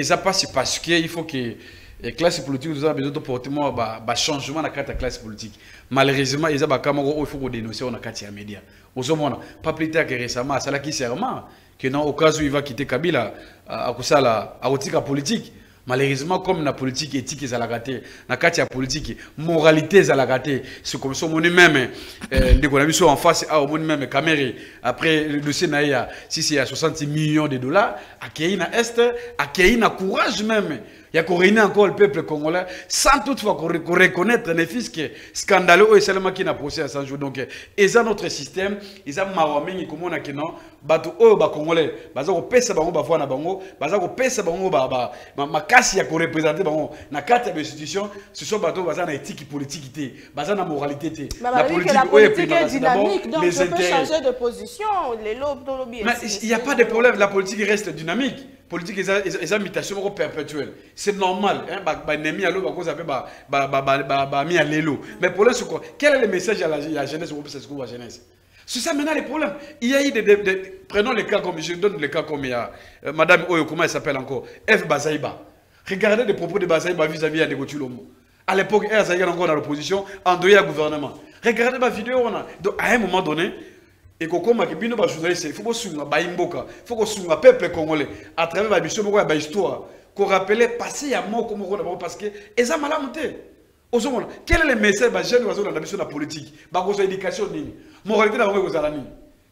ça passe parce qu'il faut que la classe politique nous a besoin de porter un changement dans la classe politique. Malheureusement, il faut qu'on dénonce dans les médias. Pas plus tard que récemment, c'est là qui serment que dans au cas où il va quitter Kabila à la politique. Malheureusement, comme la politique éthique est à la gâté, la politique moralité est à la gâté, c'est comme ça, on est même, en face, on est même caméra. Après, le dossier Naïa, si c'est à 60 millions de dollars, à qui na est, à qui na courage même. Il y a qu'on réunit encore le peuple congolais sans toutefois qu'on reconnaître les fils que scandaleux et seulement qui n'a procès à 100 jours. Donc, ils ont notre système, ils ont maromé, comme on a dit non, bateau oh bah congolais, baza ko pesa bango ba fois na bango, baza ko pesa bango ma kasi ya ko représenter bango na carte d'institution, ce sont bateau baza na éthique politique té, baza na moralité té. La politique est dynamique, donc je peux changer de position, les lobes dans lobby. Mais il n'y a pas de problème, la politique reste dynamique. Politique est une mutation perpétuelle. C'est normal. Mais pour l'instant, quel est le message à la jeunesse ou à la jeunesse? C'est ça maintenant le problème. Il y a eu prenons les cas comme, je donne les cas comme il y a Madame Oyo, comment elle s'appelle encore? F. Bazaïba. Regardez les propos de Bazaïba vis-à-vis de Nego Tulombo. À l'époque, elle était encore dans l'opposition, endeuillée au gouvernement. Regardez ma vidéo. Donc à un moment donné, et que comme il faut que sunga baimboka, faut que sunga peuple congolais à travers la mission de histoire, qu'on rappelle passé à mort comme on parce que ils ont malamonté. Quel est le message des jeunes dans la mission de la politique? Bagozo éducation nini, moralité na bango zalani.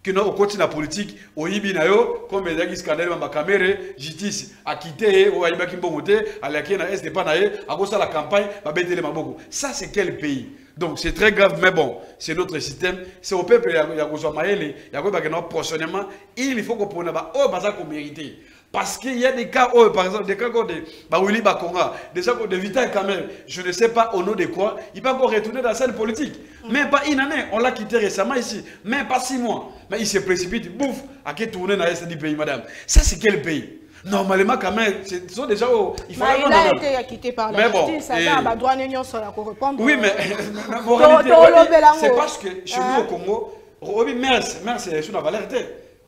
Que nous continue la politique, au yibi na yo comme les gens scandale ma caméra, justice a quitté au ayiba kimbomote, à la kena est pas naé, à cause de la campagne, ba betele maboko. Ça c'est quel pays? Donc c'est très grave, mais bon, c'est notre système. C'est au peuple, il y a prochainement, il faut qu'on prenne qu'on mérite. Parce qu'il y a des cas, par exemple, des cas de Willy Bakonga, des cas de Vital Kamel, je ne sais pas au nom de quoi, il peut encore retourner dans la scène politique. Même pas une année, on l'a quitté récemment ici, même pas 6 mois. Mais il se précipite, bouffe, à qui tourner dans l'Est du pays, madame. Ça, c'est quel pays? Normalement, quand même, ce sont déjà. Il a été quitté par la justice, ça va, droit d'union sur la répondre. Oui, mais c'est parce que chez nous au Congo, merci, c'est une valeur.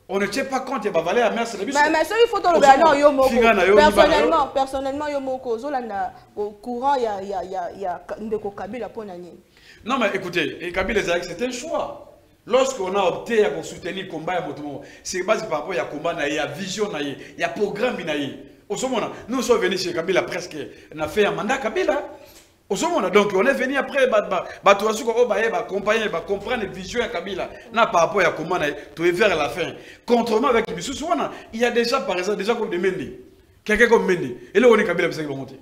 On ne tient pas compte de la valeur à merci. Mais ça, il faut dans le personnellement, au courant, il y a Ndeko Kabila pour Nani. Non, mais écoutez, Kabila, c'est un choix. Lorsqu'on a opté à soutenir le combat, c'est basé par rapport à combat, il y a vision, il y a programme. Nous sommes venus chez Kabila presque, on a fait un mandat Kabila. Donc on est venu après, comprendre les visions de Kabila. Par rapport à comment on est vers la fin. Contrairement avec les Bissous, il y a déjà, par exemple, déjà comme des Mendy. Quelqu'un comme Mendy. Et là, on est Kabila, qui va monter.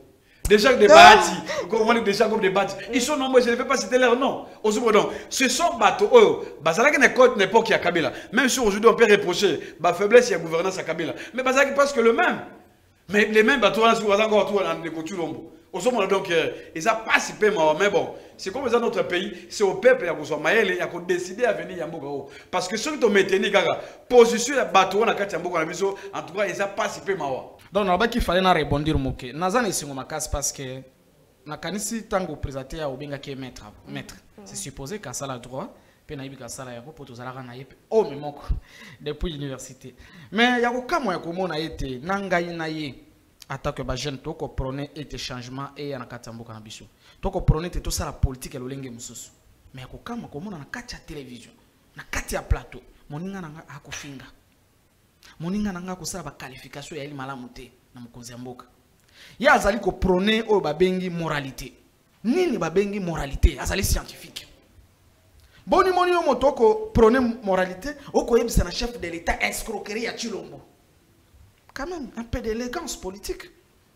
Déjà des bâtis, déjà comme des bâtis. Ils sont nombreux, je ne vais pas citer leur nom. Donc, ce sont bateaux, Bazalaki n'est pas qui a Kabila. Même si aujourd'hui on peut reprocher la faiblesse et la gouvernance à Kabila. Mais Bazalaki parce que le même. Mais les mêmes bateaux, on a encore tout dans les coutumes. Donc, ils n'ont pas si peu, mais bon, c'est comme dans notre pays, c'est au peuple qui a décidé à venir Yamboka. Parce que ceux qui ont maintenu la position de bateau, en tout cas, ils n'ont pas si peu. Donc, il fallait répondre au que Nazan est sur ma case parce que Nakanisi tango présenté à Obenga qui est maître. C'est supposé qu'à ça la droit, puis naïbi qu'à ça la yako pour tous à la ranaïe. Oh mais mon depuis l'université. Mais yako comme moi comme on a été nangaï naïe attaque ba jeune to ko prôner et changement et ya nakatambo kana biso. To ko prôner tout ça la politique elolenge mususu. Mais yako comme on a na kati ya télévision, na kati ya plateau, moninga nanga akufinga. Moninga nanga ko sala ba qualification ya ili malamu te na mukonzi ya mboka. Ya azali ko prôner o babengi moralité. Nini babengi moralité azali scientifique. Boni moni yo motoko prôner moralité oko yebisa na chef de l'état escroquerie ya Chilombo. Quand même un peu d'élégance politique.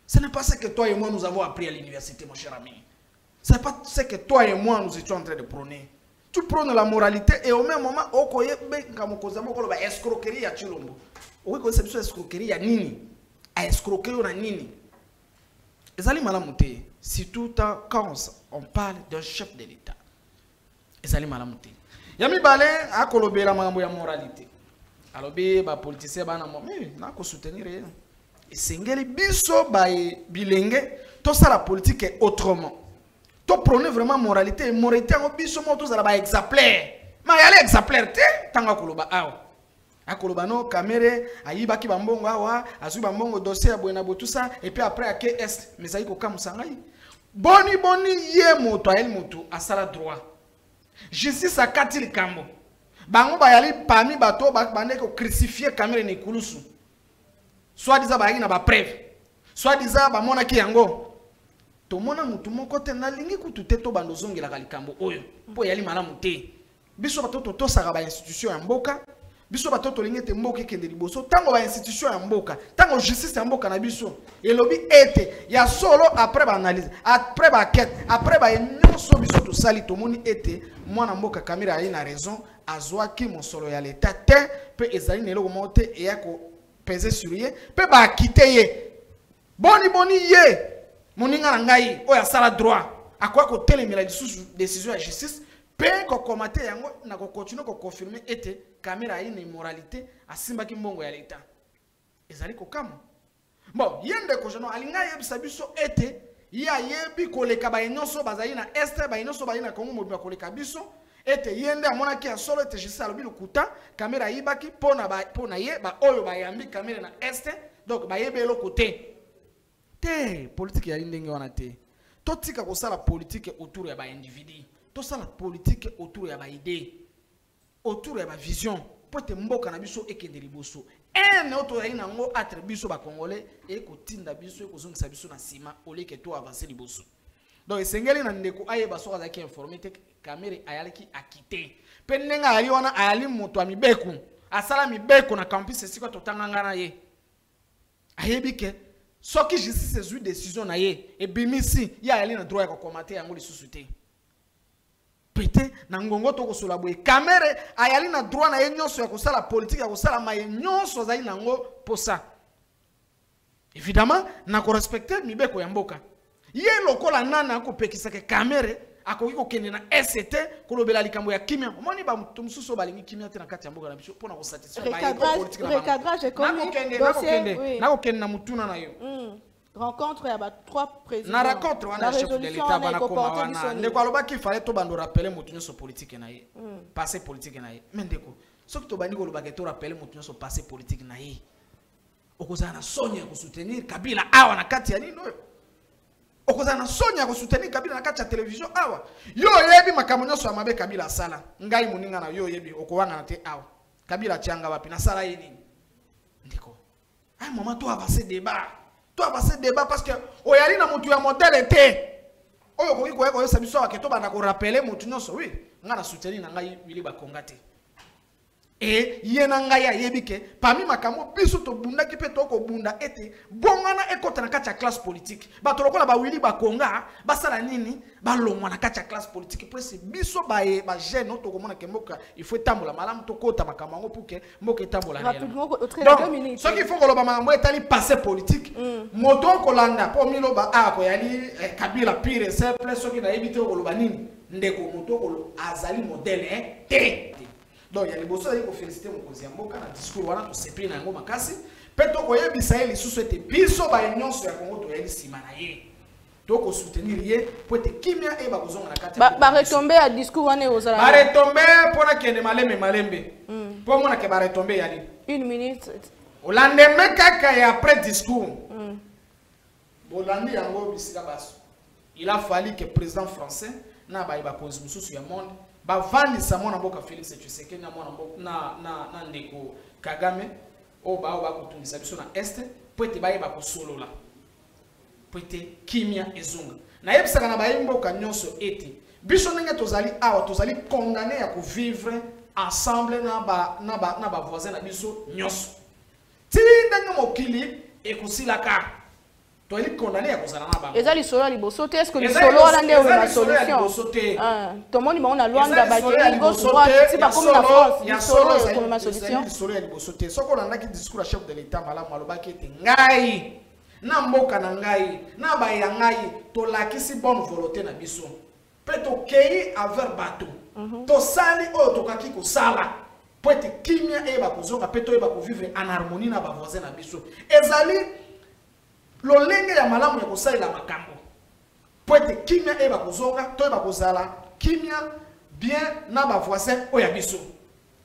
Ce n'est pas ce que toi et moi nous avons appris à l'université mon cher ami. Ce n'est pas ce que toi et moi nous étions en train de prôner. Tu prônes la moralité et au même moment oko yebika mokozamo ko ba escroquerie ya Chilombo. Oui, conception escroquerie ya nini? A escroquerie na nini? Ezali malamuté, surtout quand on parle d'un chef de l'État. Ezali malamuté. Yami balé a kolobé la mambo ya moralité. Alobi ba politicien ba na mo, mais na ko soutenir rien. Et sengeli biso ba bilenge, to ça la politique est autrement. To prôner vraiment moralité, moralité en biso mo to ça ba exemplaire. Ma yale exemplaire té tanga koloba aw. Akolobano, Kamere, Aïbaki Bambongo, Awa, Azu Bambongo, dossier, Abouenabo, tout ça, et puis après, à KS, mais ça y est, Kamusangaï. Boni, yé, moto, elle, moto, à sala droit. Justice à Katil Kambo. Bango, bayali, parmi bateau, bande, ko crucifié, Kamere, ne Koulousou. Soit disant, bah, il n'a pas preuve. Soit disant, bah, mon aki yango. To mona mutu moko te na lingi kutute to bandozongi la kalikambo oyo. Po yali malamu te. Biso batoto to saka ba institution ya mboka. Biso batoto lingi te mboka kende liboso. Tango ba institution ya mboka. Tango justice ya mboka na biso. Elobi ete. Ya solo après ba analyse. Après ba quête. Après ba nyonso biso to sali to moni ete. Mwana mboka Kamere ayi na raison. Azwaki mosolo ya l'état te. Pe ezali nelo komote e yako peser sur ye. Pe ba kite ye. Boni ye. Moninga na ngai oya sala droit akwa ko telemela décision ya justice pe ko komate yango na ko continuer ko confirmer ete Kamere ina immoralité asimbaki mbongo ya leta ezali ko kama bon yende ko jono alinga yebisa biso ete ya yebi koleka ba nyonso bazali na este ba nyonso ba na Kongo mobi koleka biso ete yende amona ki solo ete justice alobi lukuta Kamere ayibaki pona ye ba oyo ba yambi Kamere na este donc ba yebe eloko te. Te politique ya ndenge wana te. Totika ko sala politique autour ya ba individu. To sala politique autour ya ba idée. Autour ya ba vision. Pote mboka na biso ekende liboso. Auto ya nango atre biso ba congolais e ko tinda biso e ko zongisa biso na sima oleke to avancer liboso. Donc esengeli na ndeko ayeba soka za ki informer te Kamere ayalaki akite. Pe nenga ali wana ayali moto amibeku. Asala mibeku na campus esiko totanganga na ye. Ayebike so qui justice ezui décision na ye et bimisi ya ali na droit ya kokomate yango lisusu te pete na ngongo to kosola boye Kamere ayali na droit na ye nyonso ya kosala politique ya kosala maye nyonso zali nango posa évidemment na ko respecter mibeko ya mboka ye lokola nana ko pekisa ke Kamere akoki ko kende na ST ko lobela likambo ya kimia moni ba mususu balingi kimia te na kati ya mboka na biso pona ko satisfaire ba politique na recadrage comme na ko kende na mutuna na yo rencontre ya ba trois présidents na rencontre wana chef de l'état bana koma wana ndeko alobaki fallait to bando rappeler mutunyo so politique na ye passé politique na ye mendeko soki to bandi ko lobaka to rappeler mutunyo so passé politique na ye okozana sonya ko soutenir Kabila awa na kati ya nino okozana sonya ko soutenir Kabila na kati ya television awa yo yebi makambo nyonso amabe Kabila sala ngai muninga na yo yebi okowanga na te awa Kabila tianga wapi na sala yini ndeko ay mama to avancer débat parce que oyali na mutu ya modèle te oyo ko yo sabiso wa keto bana ko rappeler mutu nyonso oui nga na soutenir na ngai Willy Bakonga te et yena ngai ya yebike parmi makambo biso to bundaki pe to ko bunda ete bongana ekota na kati ya classe politique bato lokola ba Willy Bakonga basala nini balongwa na kati ya classe politique presse biso ba jeune to komona ke mboka il faut tambola malamu to kota makambo ngo pour que mboka tambola rapidement au très 2 minutes ce qu'il faut ko loba makambo etali passé politique moto ko landa po miloba ko yali Kabila pire simple ce qui na éviter ko loba nini ndeko moto ko azali modèle te. Donc il y a les bossons qui féliciter mon conseiller mboka na discours wana to sepri na ngo makasi peto ko yebisa ye lisusu ete biso ba nyonso ya Kongo to yeli sima na ye to ko soutenir ye po ete kimia e ba kozonga na kati ba retomber à discours wana ozala ba retomber pona kende malembe po mona ke ba retomber yali 1 minute au lendemain kaka ya après discours bolandi yango bisika baso il a fallu que président français na ba pose mususu ya monde ba vandi sa mona mboka Félix Tshisekedi na mona mboka na ndeko Kagame o ba kutungisa biso na este poete ba yeba ko solola poete kimia ezunga na yebisaka na ba mboka nyonso ete biso ndenge tozali awa tozali condamné ya ko vivre ensemble na ba voisins na biso nyonso ti ndenge mokili ekosilaka to eli condamné ya kozala na bango ezali solo liboso te est-ce que le solo wana nde la solution to moni ba ona Luanda ba kili gauche droite ti ba comme la France ya solo comme ma solution solo ya liboso te soko na ki discours à chef de l'état malamu alobaki ete ngai na mboka na ngai na ba ya ngai to lakisi bonne volonté na biso pe to kei envers bato to sali o to kaki ko sala po ete kimia e ba kozonga pe to e ba ko vivre en harmonie na ba voisins na biso ezali lolenge ya malamu ya kosalela makambo po ete kimia e ba kozonga to e ba kozala kimia bien na ba voisins o ya biso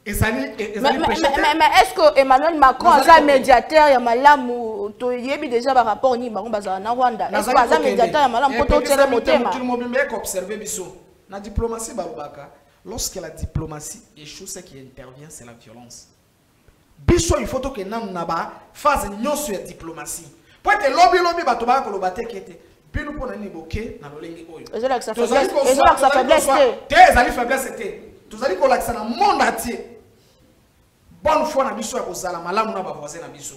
Mais est-ce que Emmanuel Macron est un médiateur? Il y a malam ou il y a déjà un rapport ni baron bazana Rwanda. Est-ce que c'est un médiateur? Il y a malam pour tout tirer mon thème. Tout le monde peut observer biso. La diplomatie barubaka. Lorsque la diplomatie échoue, ce qui intervient, c'est la violence. Biso, il faut que nous naba phase non sur la diplomatie. Pour être lobby batoba ko lobate kete. Puis nous prenons niboké na lolengi oyo. Et là que ça faiblesse. Et là que ça faiblesse. Tes ali faiblesse était. Tous ali ko lakisa na monde entier. Bonne fois na biso ya kozala malamu na ba voisin na biso.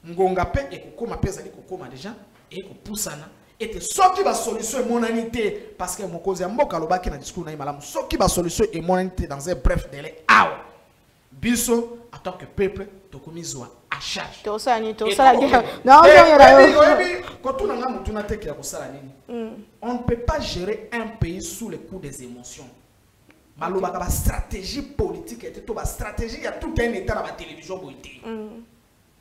Ngonga pe ekokoma pesa ali kokoma déjà et kopusana. Et soki ba solution est monanité parce que mokozi ya mboka lobaki na discours na malamu. Soki ba solution est monanité dans un bref délai. Ah. Biso en tant que peuple tokomizwa à charge. To ça ni to ça la guerre. Non, on ne peut pas gérer un pays sous le coup des émotions. Malobaka ba stratégie politique était to ba stratégie, il y a tout un état dans la télévision boité.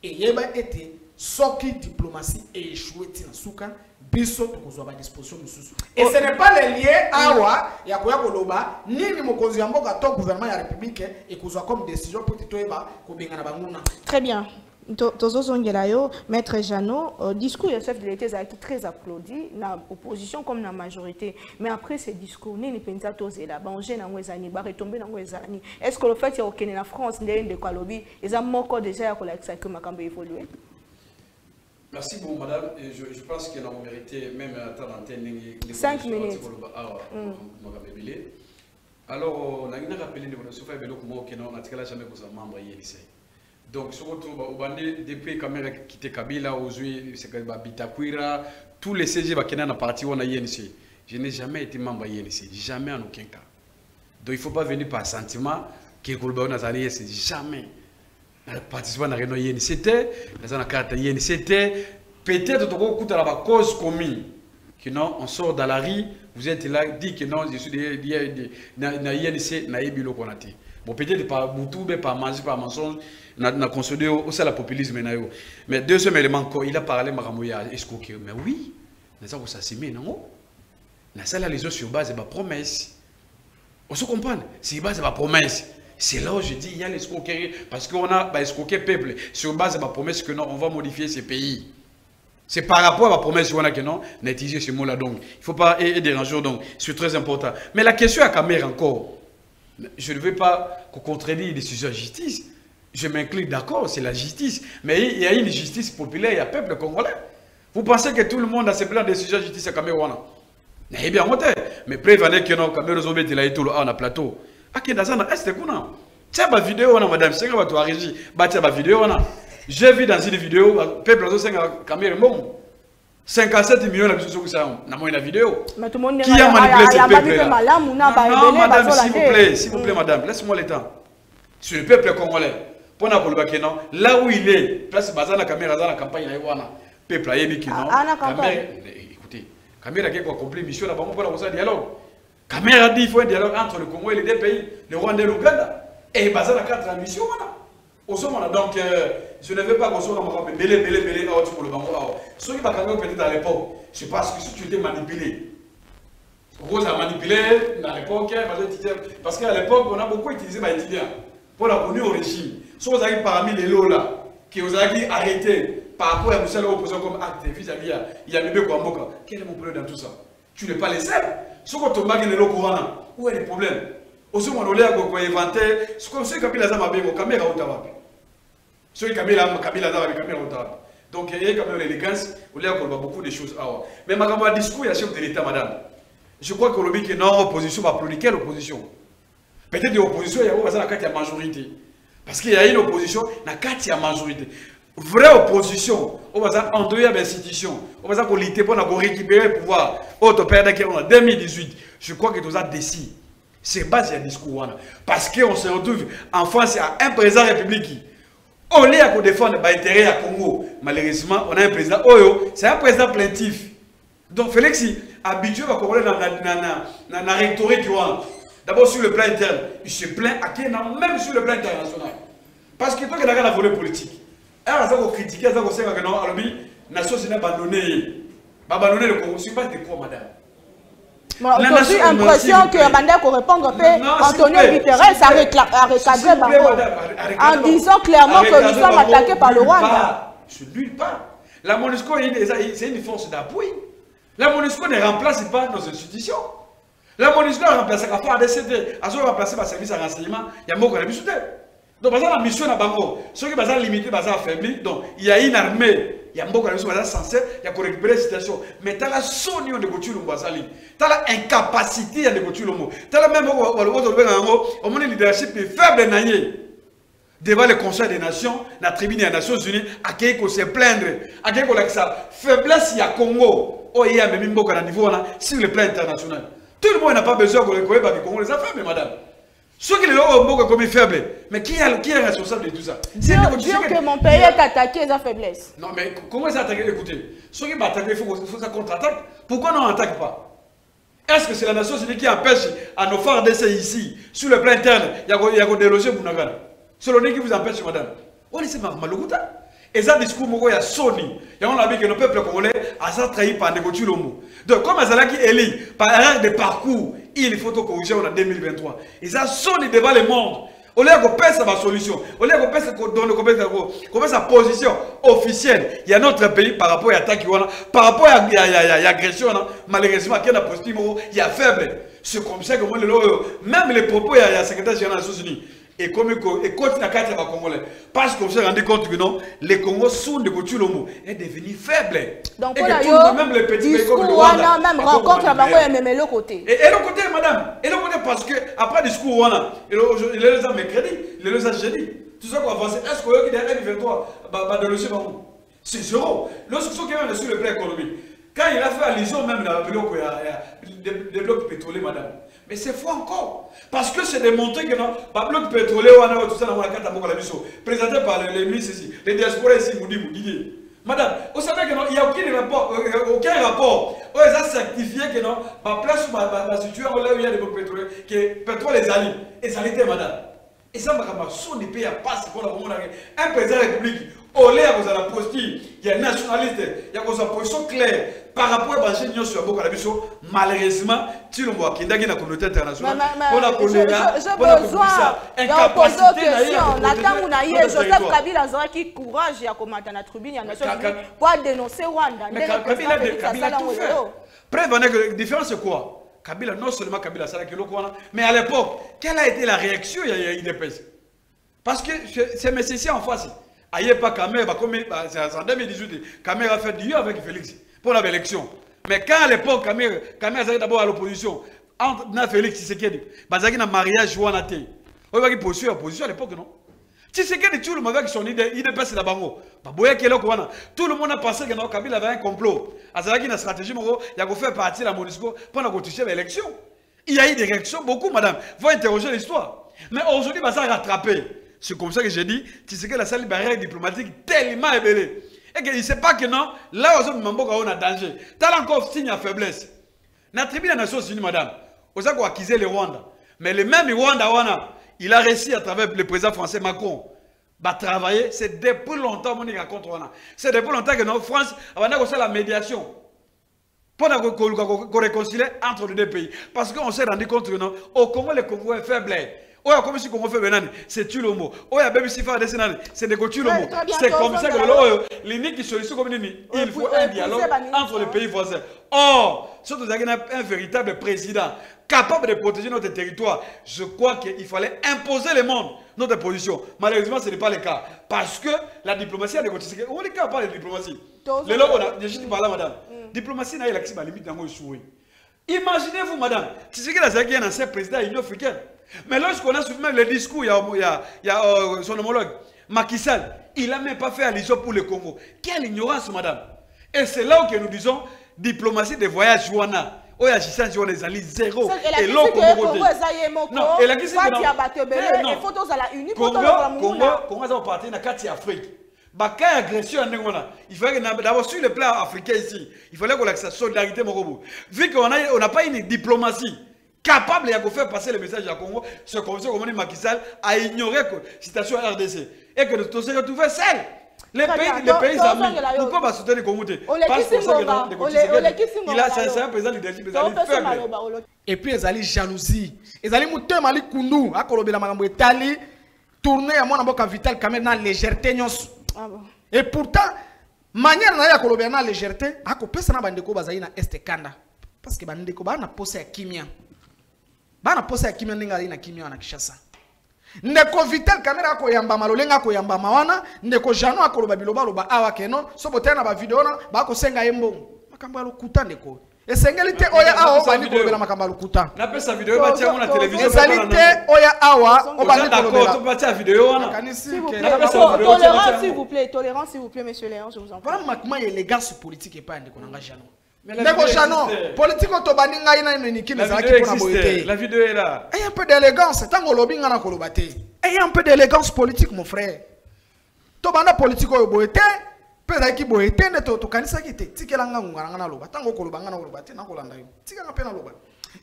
Et yeba était soki diplomatie et échoué tina souka biso tokozwa ba disposition mususu. Et ce n'est pas le lien awa ya koya koloba nini mokonzi ya mboka to gouvernement ya république et kozwa comme décision pour toyeba ko benga na banguna. Très bien. Maître Jeannot, discours du chef de l'État a été très applaudi, dans l'opposition comme dans la majorité. Mais après ce discours, ni pensa tosé là, banger dans les années, retomber dans les années. Est-ce que le fait qu'il y a la France, de quoi lobby, ils ont encore déjà que ma campagne évolué? Merci beaucoup, madame. Et je pense qu'elle a mérité même à temps d'antenne 5 minutes. Alors, on a rappelé que nous avons jamais membre ici. Donc, surtout, depuis que la quitté Kabila, Bitakwira, tous les CG qui sont partis en INC, je n'ai jamais été membre INC, jamais en aucun cas. Donc, il ne faut pas venir par sentiment que le c'est jamais. Le participant à la réunion INC, dans la carte INC, peut-être que la cause commune. Que non, on sort dans la rue, vous êtes là, dit que non, je suis dans INC, na ebilo konate. Bon, peut-être par Boutoube, par manger, par mensonge, na consolidé aussi la populisme. Mais deuxième élément, il a parlé Maramouya, escroquer. Mais oui, nous avons s'assumer, non? Nous avons les autres sur base de ma promesse. On se comprend, c'est base de ma promesse. C'est là où je dis il y a l'escroquerie, parce qu'on a escroqué le peuple sur base de ma promesse que non, on va modifier ces pays. C'est par rapport à ma promesse qu'on a que non, on a utilisé ce mot-là. Donc, il ne faut pas déranger, donc c'est très important. Mais la question à Camer encore, je ne veux pas qu'on contredise les décisions de justice. Je m'incline d'accord, c'est la justice. Mais il y a une justice populaire, il y a un peuple congolais. Vous pensez que tout le monde a ses plans de décision de justice à Cameroun? Eh bien, on mais prévenez que non, Cameroun est là et tout le plateau. Tiens, ma vidéo, madame, c'est que tu as régi. Tiens, ma vidéo, j'ai vu dans une vidéo, le peuple de Cameroun, 57 millions de personnes dans la vidéo. Qui a manipulé ce peuple-là? Non, madame, s'il vous plaît, madame, laisse-moi le temps. Sur le peuple congolais, pour là où il est, place Bazana Caméra dans la campagne, le peuple a émis qui non. Écoutez, Caméra qui a accompli la mission là-bas, on peut avoir un dialogue. Caméra dit qu'il faut un dialogue entre le Congo et les deux pays, le Rwanda et l'Ouganda. Et Bazana a 4 missions. Donc, je ne veux pas qu'on soit belé, ceux qui m'ont peut-être à l'époque, c'est parce que si tu étais manipulé. Rose a manipulé à l'époque, parce qu'à l'époque, on a beaucoup utilisé les étudiants pour la venue au régime. Si vous avez parmi les lots là, qui vous avez arrêté par rapport à Michel opposant comme acte vis-à-vis, il y a bébé Kwamboka. Quel est mon problème dans tout ça? Tu n'es pas les seuls. Si vous avez les lots courants, où est le problème? Aussi, on a inventé, ce que ceux qui ont fait la caméra au tabac. Ceux qui ont fait la caméra au tabac. Donc, il y a quand même l'élégance, on a beaucoup de choses. Mais ma discours, il y a chef de l'État, madame. Je crois que l'objet est non opposition va applaudir. Quelle opposition? Peut-être des oppositions, il y a une majorité. Parce qu'il y a une opposition, il y a une majorité. Vraie opposition, on va entrer l'institution, on va lutter pour récupérer le pouvoir. Autre période en 2018, je crois que tout ça décide. C'est base du discours. Parce qu'on se retrouve en France, il y a un président de la République. On est à défendre l'intérêt à Congo. Malheureusement, on a un président. C'est un président plaintif. Donc, Félix, habitué à Congo dans la rhétorique. D'abord, sur le plan interne, il se plaint à qui, même sur le plan international. Parce que toi, tu as la volée politique. Alors, ça va critiquer, ça va dire que non, la nation s'est abandonnée. Abandonner le Congo, c'est pas de quoi, madame. J'ai l'impression que Banda pour répondre Antonio Guterres a recadré Bango en disant clairement que nous sommes attaqués par le Rwanda. Nulle part. La MONUSCO, c'est une force d'appui. La MONUSCO ne remplace pas nos institutions. La MONUSCO a remplacé la FARDC, a remplacé le service de renseignement, il y a beaucoup de mission. Donc, la mission à Bango, ceux qui sont limités, sont affaiblis. Donc, il y a une armée, il y a beaucoup de mission censée, il y a récupérer la situation. Mais tu as la sonne de Gotu Lumbazali, tu as l'incapacité de Gotu Lumbo, tu as la même au monde leadership faible devant le Conseil des Nations, la tribune des Nations Unies, à qui il se plaindre, à qui il sa faiblesse, il y a Congo, il y a même beaucoup de niveau sur le plan international. Tout le monde n'a pas besoin de reconnaître que le Congo les a faibles, madame. Ceux qui ont comme faibles, mais qui est responsable de tout ça? Dire que mon pays est attaqué, c'est la faiblesse. Non, mais comment ils attaqué? Écoutez, ceux qui attaquent, il faut que ça contre-attaque. Pourquoi on n'attaque pas? Est-ce que c'est la Nation Unie qui empêche à nos phares d'essayer ici, sur le plan interne, il y a déloger Bounagan? C'est l'ONU qui vous empêche, madame. On est Malouta. Et ça, discours, il y a Sony. Il y a un que le peuple congolais a ça trahi par des voitures. Donc, comme Azala qui est élu par erreur de parcours, il faut corriger en 2023. Et ça, Sony devant le monde. Au lieu qu'on pense à ma solution, au lieu qu'on pense à sa position officielle, il y a notre pays par rapport à l'attaque, par rapport à l'agression, malheureusement, il y a une posture, il y a faible. C'est comme ça que même les propos, il y a le secrétaire général des Nations Unies. Et comme il continue à casser les Congolais. Parce qu'on s'est rendu compte que non, les Congos sont de Kotulomo est devenu faible. Donc, et que même les petits pays comme le Rwanda, même rencontre à même l'autre côté. Et l'autre côté, madame, et l'autre côté, parce que après le discours Rwanda, il les a mercredi, il les a jeudi. Tout ça qu'on avance, est-ce qu'il y a des M23 de l'Océan? C'est zéro. Lorsque ceux qui ont sur le plan économique, quand il a fait allusion même dans le blocs pétroliers, madame. Mais c'est faux encore. Parce que c'est démontré que non, le bloc pétrolier, tout ça, présenté par les ministres ici, les diasporas ici, Moudi. Madame, vous savez qu'il n'y a aucun rapport. Ils ont certifié que non, ma place ma situation là où il y a des blocs pétroliers, que le pétrole est allé. Et ça l'était, madame. Et ça, son pays a passé pour un président de la République. Au lieu de la posture, il y a un nationaliste, il y a une position claire par rapport à l'Union sur la Boko. Malheureusement, tu le vois, qui est dans la communauté internationale. On a besoin d'incapacité. Joseph Kabila a qui courage à commenter la tribune pour dénoncer Rwanda. Kabila a tout fait. Preuve, la différence c'est quoi? Kabila, non seulement Kabila, mais à l'époque, quelle a été la réaction il y a IDPS? Parce que c'est Messi en face. Aïe pas Kamera, c'est en 2018, Kamera a fait du avec Félix pour l'élection. Mais quand à l'époque, Kamera était d'abord à l'opposition, entre Félix Tshisekedi, il y a un mariage ou un athée. On va poursuivre l'opposition à l'époque, non? Tshisekedi, tout le monde avec son idée, il dépasse la bango. Tout le monde a pensé que Kabila avait un complot. Il y a une stratégie, il y a fait partie de la MONUSCO pour toucher l'élection. Il y a eu des réactions, beaucoup, madame. Il faut interroger l'histoire. Mais aujourd'hui, ça a rattrapé. C'est comme ça que j'ai dit, tu sais que la salle barrière diplomatique tellement ébélée. Et qu'il ne sait pas que non, là où on a danger. Tu as encore signe à faiblesse. Dans la tribune des Nations Unies, madame, on a accusé le Rwanda. Mais le même Rwanda, il a réussi à travers le président français Macron à travailler. C'est depuis longtemps qu'on raconte Rwanda. C'est depuis longtemps que la France a fait la médiation. Pour qu'on réconcilie entre les deux pays. Parce qu'on s'est rendu compte que non, au Congo, le Congo est faible. Oya comme si Congo fait benani, c'est tu le mot. Oya baby si fa dessinani, c'est de tu le mot. C'est comme ça que l'unique solution comme il faut un dialogue entre les pays voisins. Or, surtout un véritable président capable de protéger notre territoire, je crois qu'il fallait imposer le monde notre position. Malheureusement, ce n'est pas le cas. Parce que la diplomatie a négocié. On est capable de diplomatie. Le lot, on a déjà dit par là, madame. Diplomatie n'a pas limite dans le souhait. Imaginez-vous, madame, tu sais que la Zagui est un ancien président de l'Union africaine. Mais lorsqu'on a suivi même le discours, il y a son homologue, Macky Sall, il n'a même pas fait allusion pour le Congo. Quelle ignorance, madame. Et c'est là où nous disons, diplomatie de voyage, Jouana. Oh, il y a des alliés zéro. Et l'autre Congo. Non, et la question est non. Congo a parti dans 4 Afrique. Quand agression, il fallait d'abord sur le plan africain ici, il fallait qu'on ait cette solidarité. Vu qu'on n'a pas une diplomatie capable de faire passer le message à Congo, ce qu'on Macky Sall a ignoré la situation RDC. Et que nous sommes retrouvés seuls. Les pays amis, nous pouvons soutenir Congo. C'est un président leadership, faible. Et puis, ils allaient jalousie. Ils allaient monter Mali Kundu, à Kolobela Marambo Itali, tourner à mon aboka Vital Kamer dans légèreté. Et pourtant, manière na Kolobela dans légèreté, à Kopé Sana Bandeko Bazaï na Este Kanda. Parce que Bandeko Bana posé à Kimia. Bana posé à Kimia na Kimia na Kishasa. Ndeko Vital Kamera ko yamba malolenga ko yamba mawana ndeko Jano akoloba biloba loba awa keno so botena ba video na ba ko senga yembo makambo lokuta ndeko esengelite oya awa bandi kolobela makambo lokuta na pesa video ba tia na télévision esalite oya awa obandi kolobela to ba tia video wana tolérance s'il vous plaît monsieur Léon je vous en prie voilà makuma élégance politique et pas ndeko nanga Jano ndeko Jano politique to bandi ngai na niki mezalaki pona boyete la vidéo est là. Ayez un peu d'élégance tango lobi ngana kolobate. Ayez un peu d'élégance politique mon frère. To banda politique oyo boyete peza ki boyete ne to kanisa kite tikelanga ngana na loba tango koloba ngana kolobate na kolanda yo. Tikanga pena loba.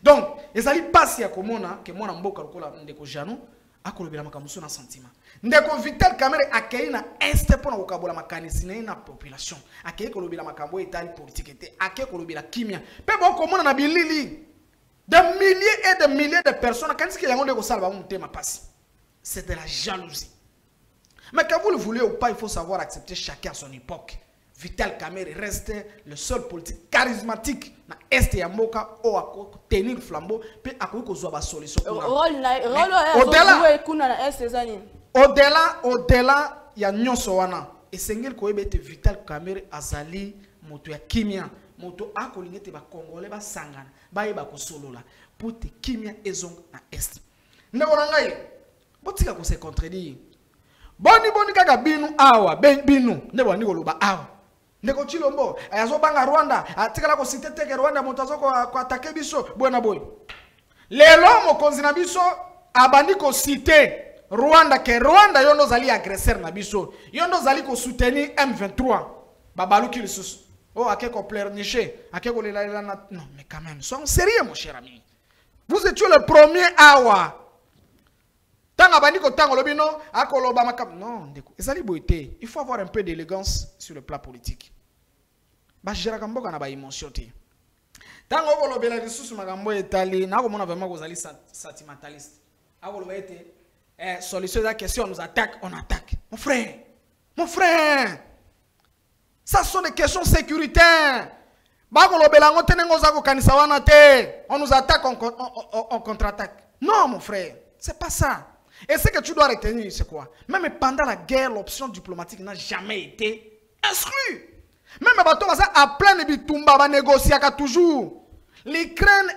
Donc, ezali pasi ya komona ke mona mboka lokola ndeko Jano akolobela makamuso na sentiment. Ndeko Vital Kamerhe akei na este pona kokabola makanisi na population. Akei kolobela makambo etali politique ete akei kolobela kimia. Pe bo komona na bilili. De milliers et de milliers de personnes, quand c'est de la jalousie. Mais que vous le voulez ou pas, il faut savoir accepter chacun à son époque. Vital Kamerhe reste le seul politique charismatique na Est ya Mboka ou à tenir le flambeau, puis à quoi qu'on soit la solution. Au-delà, il y a nyonso wana. Et c'est ngel ko ebete Vital Kamerhe azali moto ya kimia. Moto akolingete ba Congolais ba sangana ba yeba ko solola pour te kimia ezong na Est. Ndeko ngai botika ko se contredire. Boni kaka binu awa binu ndeko ndiko loba awa. Ndeko Chilombo ayazo banga Rwanda atikala ko siteteke Rwanda moto azoko ko attaquer biso bona boy. Lelo mokonzi na biso abandi ko citer Rwanda ke Rwanda yondo zali agresseur na biso. Yondo zali ko soutenir M23. Babaluki lisusu. Oh, à quel pleurnicher, à quel non, mais quand même, soyons sérieux, mon cher ami. Vous étiez le premier awa. Tant abandiko tant lobino, à koloba makam. Non, il faut avoir un peu d'élégance sur le plan politique. Bah, j'ai raconté qu'on a pas émotion. Tant que vous avez sous magambo etali, n'a comment on a vraiment vous allez sentimentaliste. À vous le solution de la question, on nous attaque, on attaque. Mon frère. Ça sont des questions sécuritaires. On nous attaque, on contre-attaque. Non, mon frère, c'est pas ça. Et ce que tu dois retenir, c'est quoi? Même pendant la guerre, l'option diplomatique n'a jamais été exclue. Même à plein de bitumba, va négocier toujours. L'Ukraine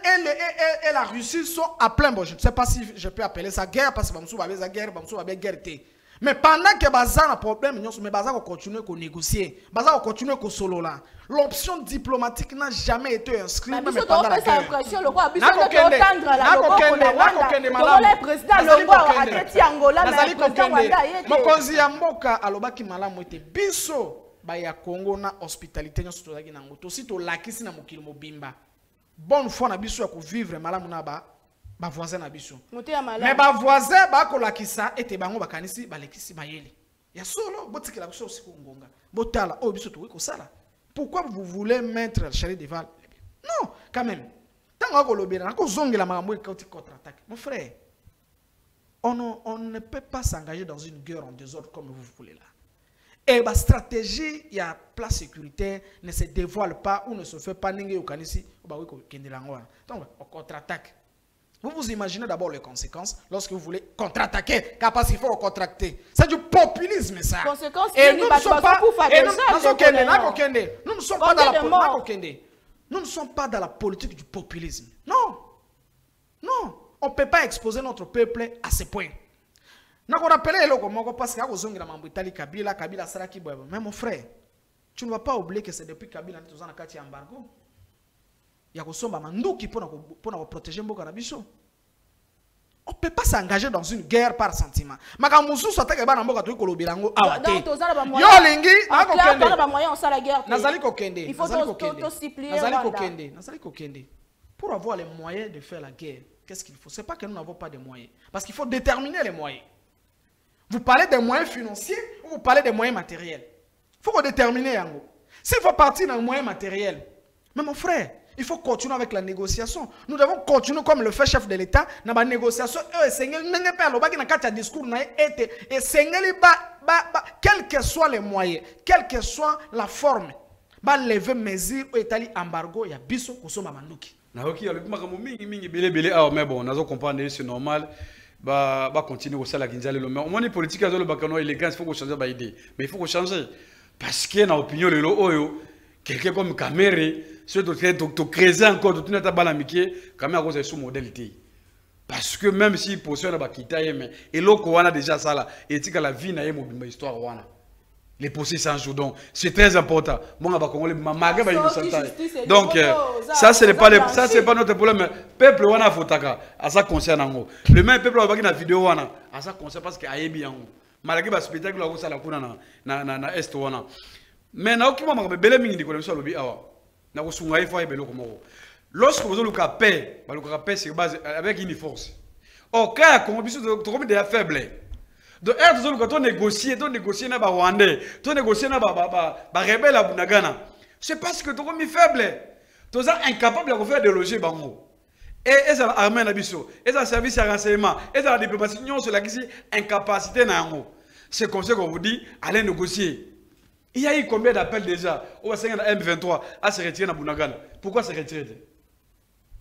et la Russie sont à plein. Bon, je ne sais pas si je peux appeler ça guerre parce que nous avons la guerre, nous avons la guerre. Mais pendant que Bazar a un problème, mais Bazar va continuer à négocier. Bazar va continuer à solo là. L'option diplomatique n'a jamais été inscrite. Même pendant la guerre. Mokonzi ya mboka alobaki malamu ete biso ba ya Congo na hospitalité nyo sotozaki na ngoto si to lakisi na mokili mobimba. Bonne foi na biso ya ko vivre malamu na ba voisin na biso. Mais ba voisin ba ko lakisa ete bango bakanisi ba lekisi mayele. Ya solo botikela biso siku ngonga. Botala o biso to ko sala. Pourquoi vous voulez mettre le chalet devant? Non, quand même. Tant que l'obéra, quand zongela makambo et contre-attaque. Mon frère, on ne peut pas s'engager dans une guerre en désordre comme vous voulez là. Et la stratégie, il y a plan sécuritaire, ne se dévoile pas ou ne se fait pas n'engue au kanisi. Donc, on contre-attaque. Vous vous imaginez d'abord les conséquences lorsque vous voulez contre-attaquer, car parce qu'il faut contre-attaquer. C'est du populisme, ça. Et nous ne sommes pas, nous ne sommes pas dans la politique du populisme. Non. Non. On ne peut pas exposer notre peuple à ce point. Mais mon frère, tu ne vas pas oublier que c'est depuis Kabila que nous avons un embargo. Il y a qui pour protéger Mboka na biso. On ne peut pas s'engager dans une guerre par sentiment. Mais quand nous sommes en Mboka, tu es bilango awate. Yo lingi, nazali kokende. Nazali kokende. Pour avoir les moyens de faire la guerre, qu'est-ce qu'il faut? C'est pas que nous n'avons pas de moyens, parce qu'il faut déterminer les moyens. Vous parlez des moyens financiers ou vous parlez des moyens matériels? Il faut qu'on détermine. S'il faut partir dans les moyens matériels, mais mon frère, il faut continuer avec la négociation. Nous devons continuer comme le fait chef de l'État dans la négociation. Quels que soient les moyens, quelle que soit la forme, lever mesures ou étaler embargo, il y a biso kusoma manduki. Naoki ale makambo mingi belé mais bon nazo comprendre c'est normal ba continuer au sala kinzale le mais on est politique azo le bakano élégance il faut qu'on change ba idée mais il faut qu'on changer parce que na opinion le oyo quelqu'un comme Kamere ce to creuser encore tout n'ata balamiki Kamere a cause sous modalité parce que même si position na bakita mais et loko wana déjà ça là et tika la vie na yé mobimba histoire wana. Les procès sans jour, donc c'est très important. Donc ça c'est pas notre problème. Peuple wana fotaka, à ça concerne. Le même peuple va na vidéo wana, à ça concerne parce que ayebi yango. Malgré ba spectacle la ça la kuna na est wana. Mais na okima ma bele mingi ndiko leso lobi awa. Na ko sunga ifo ebelo komoko. Lorsque vous avez le paix, le paix c'est base avec une force. Au cas comme biso to comme des faibles. Donc, quand on négocie na ba Rwandais, on négocie na ba rebelle à Bunagana. C'est parce que tu es faible. Tu es incapable de faire des loger bango. Et ça armée na biso, et ça service à renseignement, et ça la diplomatie non sur la incapacité na yango. C'est comme ça qu'on vous dit allez négocier. Il y a eu combien d'appels déjà au M23 à se retirer na Bunagana. Pourquoi se retirer?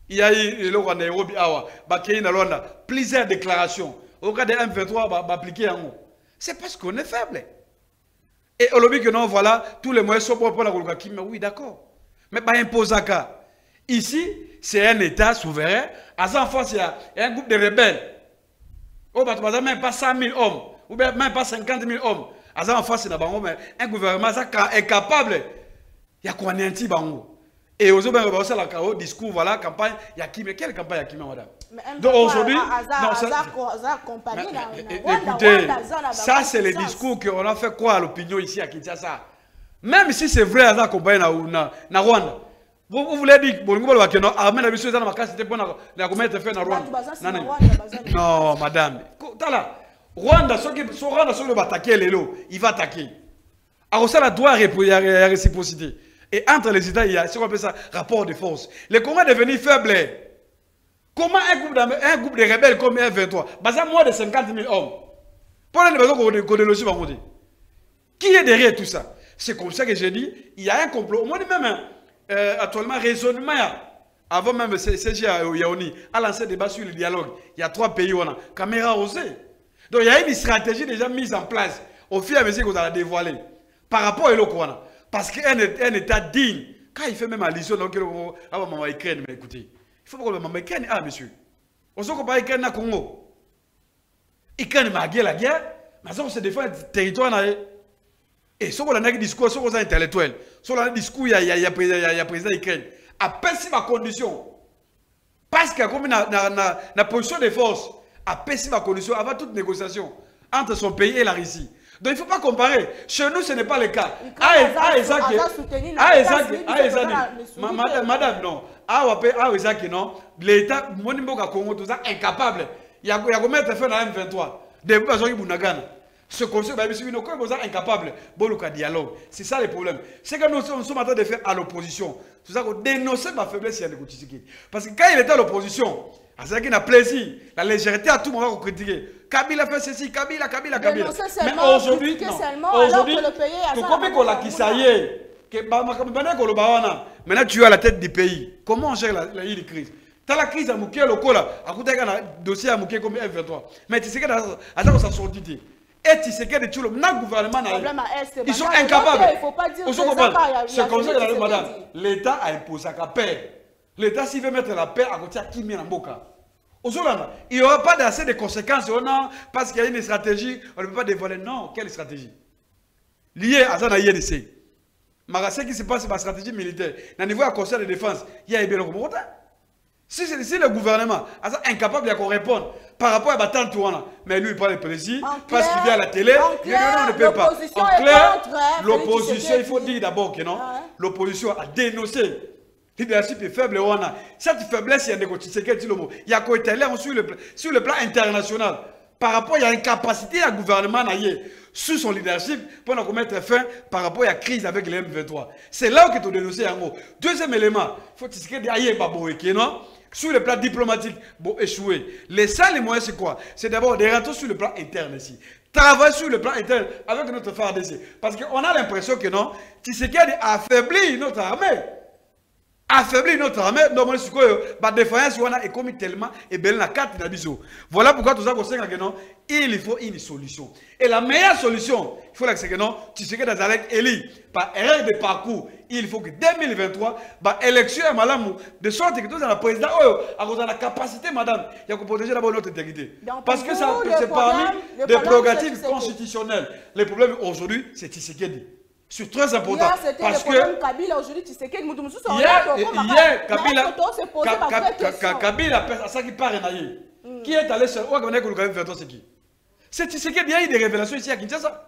Il y a eu le Rwanda Nairobi awa, Bakei na Rwanda, plusieurs déclarations. Au cas de M23 va appliquer en haut. C'est parce qu'on est faible. Et on dit que non, voilà, tous les moyens sont pour la Golgaki. Mais oui, d'accord. Mais pas imposer ça. Ici, c'est un État souverain. À ça, en face, il y a un groupe de rebelles. Oh, bah, même pas 100 000 hommes. Ou même pas 50 000 hommes. À ça, en face, il y a un gouvernement est capable. Il y a quoi un petit bango. Et aux autres, on va la discours, voilà, campagne, il y a qui, mais quelle campagne il y a qui, madame? Donc aujourd'hui, écoutez, ça c'est le discours qu'on a fait quoi à l'opinion ici à Kinshasa. Même si c'est vrai, à campagne na Rwanda. Vous voulez dire, bon, vous voulez que non, armée la mission, ça n'a pas c'était pour la commettre fait na Rwanda. Non, madame. Rwanda, ceux qui sont Rwanda, ceux qui vont attaquer les lots, il va attaquer. Alors ça, la doit réciprocité. Et entre les États, il y a ce qu'on appelle ça rapport de force. Le Congo est devenu faible. Comment un groupe de rebelles comme M23, basé moins de 50 000 hommes, pour les besoins qu'on déloge, qui est derrière tout ça? C'est comme ça que j'ai dit, il y a un complot. Moi, même actuellement, raisonnement, avant même CG à Yaouni, à lancer des débats sur le dialogue, il y a 3 pays où on a caméra osée. Donc il y a une stratégie déjà mise en place au fur et à mesure qu'on a dévoilé par rapport à l'Okwana. Parce qu'un État digne, quand il fait même allusion, donc maman Ukraine, mais écoutez, il faut pas que maman Ukraine, ah monsieur, on sait qu'on parle Ukraine na Congo. Ukraine m'a la guerre, mais on se défend le territoire. Et si on a un discours, si on a un intellectuel, si on a un discours, il y a président Ukraine, à peine si ma condition, parce qu'il y a comme une position de force, à peine si ma condition, avant toute négociation entre son pays et la Russie. Donc il ne faut pas comparer. Chez nous, ce n'est pas le cas. Madame, non. Non. L'État, Congo, tout ça, incapable. Il y a combien de fait dans M23? Des besoins qui Bunagana. Ce conseil, est incapable. Bon, dialogue. C'est ça le problème. C'est que nous sommes en train de faire à l'opposition. C'est ça qu'on dénonce ma faiblesse. Parce que quand il était à l'opposition, c'est qu'il a plaisir, la légèreté à tout moment qu'on critiquer. Kabila fait ceci, Kabila. Mais aujourd'hui, aujourd'hui, maintenant tu es à la tête du pays. Comment on gère la crise? Tu as la crise à Mouké, le col, à côté d'un dossier à Mouké comme F23. Mais tu sais que dans sa sortie, et tu sais que le gouvernement, ils sont incapables. C'est comme ça que madame, l'État a imposé la paix. L'État, s'il veut mettre la paix à côté de qui met en boca. Il n'y aura pas d'assez de conséquences parce qu'il y a une stratégie, on ne peut pas dévoiler. Non, quelle stratégie? Liée à ça, il y a INC. Mais ce qui se passe, c'est ma stratégie militaire. Au niveau du conseil de défense, il y a des si le gouvernement est incapable de répondre par rapport à Batan Touana, mais lui il parle de plaisir, parce qu'il vient à la télé, on ne peut pas. En clair, l'opposition, il faut dire d'abord que non, l'opposition a dénoncé. Leadership est faible. Cette faiblesse, il y a des il y a quoi sur le plan international. par rapport à l'incapacité du gouvernement sous son leadership pour nous mettre fin par rapport à la crise avec les M23. C'est là que tu dénonces en gros. Deuxième élément, il faut que tu aies non? Sur le plan diplomatique, bon, échouer. Les seuls moyens, c'est quoi? C'est d'abord de rentrer sur le plan interne ici. Travailler sur le plan interne avec notre FARDC. Parce qu'on a l'impression que non, Tshisekedi a affaibli notre armée. Affaibli notre armée, normalement, c'est quoi? La défaillance, on a commis tellement et belle la carte d'Abiso. Voilà pourquoi tout ça, il faut une solution. Et la meilleure solution, il faut que non, Tshisekedi a élu par erreur de parcours. Il faut que 2023, l'élection est malamou, de sorte que tout le président a la capacité, madame, il y a protéger d'abord notre intégrité. Parce que ça, c'est parmi les prérogatives constitutionnelles. Le problème aujourd'hui, c'est Tshisekedi. C'est très important. Parce que Kabila aujourd'hui, Tshisekedi, Kabila, à ça qui part qui est allé seul. C'est qui? C'est Tshisekedi. Il y a eu des révélations ici à Kinshasa.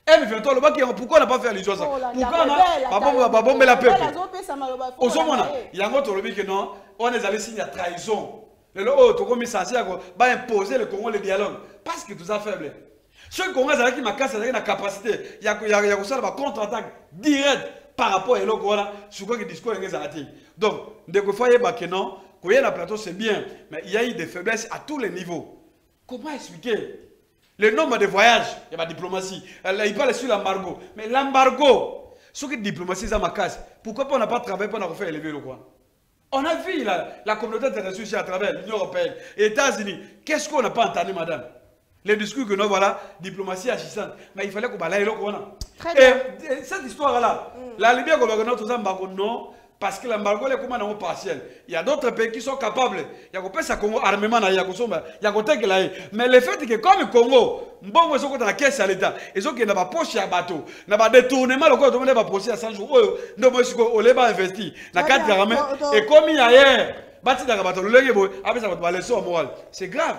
M23, pourquoi on n'a pas fait allusion à ça? Pourquoi on n'a pas bombé la peuple? Au moment il y a un autre qui non, on est allé signer la trahison. Le autre, comme il s'agit imposer le Congo le dialogue. Parce que tout ça faible. Ceux Congolais qui m'a cassé la capacité, il y a une contre-attaque directe par rapport à l'autre, sur quoi le discours est arrêté. Donc, dès que vous voyez que non, qu'il y a la plateau, c'est bien, mais il y a eu des faiblesses à tous les niveaux. Comment expliquer? Le nombre de voyages, il y a la diplomatie. Il parle sur l'embargo. Mais l'embargo, ce que la diplomatie, ça m'a cassé. Pourquoi on n'a pas travaillé pour faire élever le coin? On a vu la communauté internationale à travers l'Union européenne et les États-Unis. Qu'est-ce qu'on n'a pas entendu, madame? Les discours que nous, voilà, diplomatie assistante. Mais il fallait qu'on balaye le coin. Et cette histoire-là, la Libye, non. Parce que l'embargo est comme un partiel. Il y a d'autres pays qui sont capables. Il y a des Congo armement, il y a des mais le fait que comme le Congo, bon, ils sont dans la caisse à l'État, ils ont pas poche à bateau, n'a pas détournement, le corps de poche à 100 jours, on va investir dans la carte d'armée. Et comme il y a hier, c'est grave.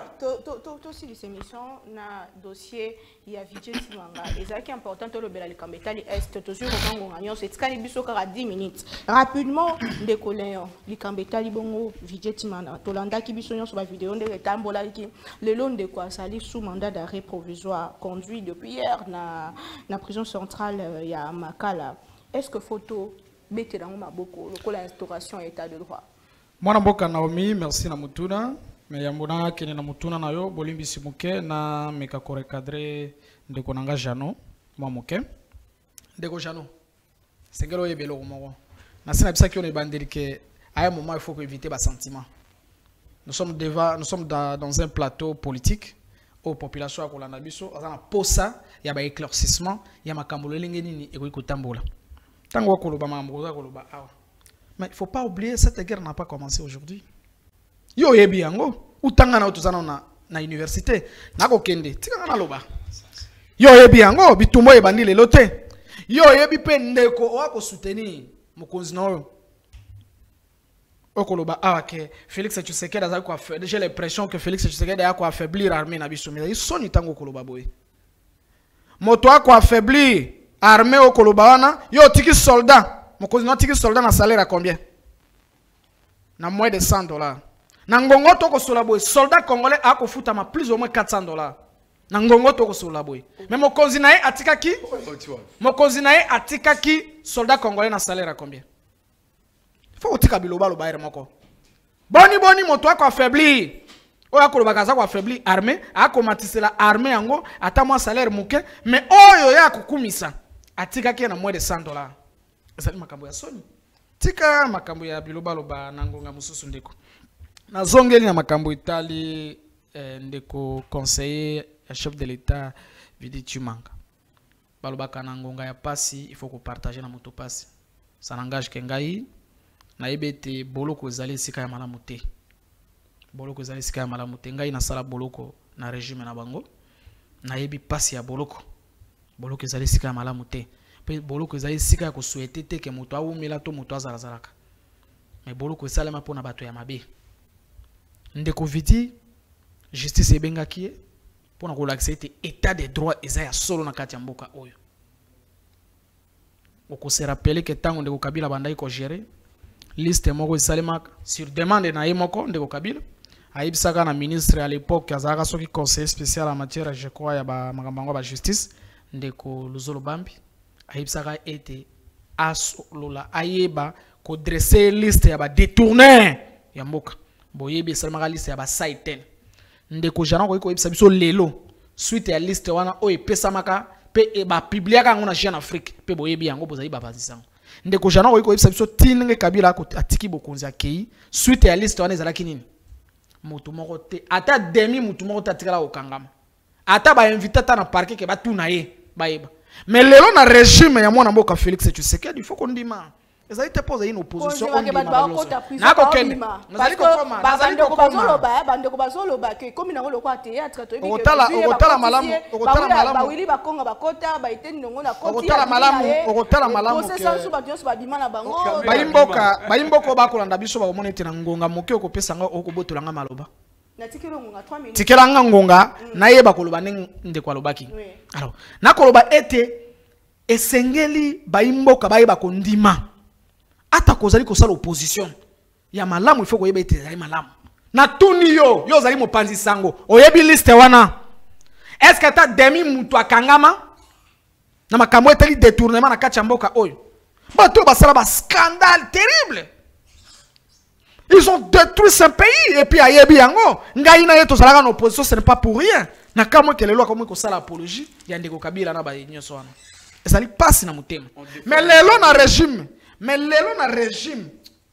Aussi, les émissions, na dossier, il y a Vijay Timanga. Et ce qui est important, le Belal Kambetali Est, toujours au Congo, c'est qu'il y a 10 minutes. Rapidement, des collègues, les Kambetali Bongo, Vijay Timanga, Tolanda qui bisognon sur la vidéo, de Tambola qui, le long de quoi, ça sous mandat d'arrêt provisoire, conduit depuis hier, dans la prison centrale, il y a Makala. Est-ce que photo, mettez dans ma boko, l'instauration état de droit? Mwana mboka Naomi, merci na mutuna. Mais yambona kene na mutuna na yo, bolimbi simuke na meka kore cadre de konanga Jano, mwa muke. Ndeko Jano. Sengelo yebelo moko. Na sina bisa ki on est bandeli que à un moment il faut éviter bas sentiments. Nous sommes dans un plateau politique aux populations à kolanda biso, azana posa ya ba éclaircissement, ya makambo lenge nini ekoki tambola. Tango koloba mambo koloba awa. Mais il ne faut pas oublier, cette guerre n'a pas commencé aujourd'hui. Yo yebi yango, utanga na utuzana na université, na kokende, tika na loba. Yo yebi yango, bitumbo ebandi lelo te. Yo yebi pe ndeko wako soutenir mokonzi na oyo. Okoloba ke Félix Tshisekedi a quoi faire. J'ai l'impression que Félix Tshisekedi a quoi affaiblir l'armée na biso. Mais ils sont ni tango koloba boy. Moto a quoi affaiblir armée okoloba wana, yo tiki soldat. Mon cousin tiki soldat na salaire à combien? Na moins de $100. Na ngongo toko solabo soldat congolais a ko futa ma plus ou moins $400. Na ngongo toko solabo. Mais mon cousin atika ki? Mon cousin atika ki soldat congolais na salaire à combien? Faut tika biloba lo baire moko. Boni moto a ko affaibli. Oya ko bakaza ko affaibli armée, a ko matisela armée yango ata mo salaire muke, mais oyo ya kukumisa atika ki na moins de $100. C'est makambo ya soni. Tika makambo ya biloba loba nangonga mususu ndeko. Na zongeli na makambo itali ndeko conseiller chef de l'état Vidi Chimanga. Baloba kanangonga ya pasi, il faut qu'on partage na moto pasi. Ça n'engage que ngai na ebete boloko ezali sika ya malamu te. Boloko ezali sika ya malamu te. Ngai na sala boloko na régime na bango. Na yebi pasi ya boloko. Boloko ezali sika ya malamu te. Boloko ezali sika ya kosouhaiter te ke moto awumela to moto azalazalaka. Mais boloko esalema pona bato ya mabe. Ndeko Vidi justice ebengaki ye pona kolakisa ete état de droit eza ya solo na kati ya mboka oyo. Okose rappeler que tango ndeko Kabila bandai ko gérer liste moko esalemaka sur demande na ye moko ndeko Kabila ayebisaka na ministre à l'époque azalaka soki conseiller spécial en matière je crois ya makambo ba justice ndeko Luzolo Bambi ayebisaka ete asolola ayeba ko dresser liste ya ba détourneur ya mboka boyebi esalamaka liste ya ba saiten ndeko jana ko yebisa biso lelo suite ya liste wana o epesamaka pe ba publiaka yango na Jeune Afrique pe boyebi yango bozali babazisango ndeko jana ko yebisa biso tinenge Kabila ko atiki bokonzi akei suite ya liste wana ezalaki nini mutu moko te ata demi mutu moko te atikala kokangama ata ba invité ta na parquet ke batuna ye bayeba mais lelo na régime ya mwana mboka Félix Tshisekedi il faut qu'on ndima ezali te pose une opposition on ndima nako kende nazali ko koma nazali ko koma bandeko bazoloba ke komi na lokwa théâtre to ebi okotala malamu ba wili ba konga ba kota ba iteni ndongo na koti okotala malamu ke ça ba dionso ba bima na bango bayimboka bakolanda biso ba omona ete na ngonga moke okopesa nga okobotola nga maloba natikelo ngonga 3 minutes tikela nga ngonga nayeba koloba ndeko alobaki alors nakoloba ete esengeli bayimboka bayeba kondima ata kozali kosala opposition ya malamu ifo koyeba ete ezali malamu na tuni yo ozali mopanzi sango oyebi liste wana est-ce que ata demi mutu akangama na makambo etali détournement na kati ya mboka oyo bato basala ba scandale terrible. Ils ont détruit ce pays et puis ayebi yango ngai na yeto zalaka na opposition ce n'est pas pour rien na kamwe ke lelo akomwe kosala apologie ya ndeko Kabila na ba nyonso wana ezali pasi na mutema mais lelo na régime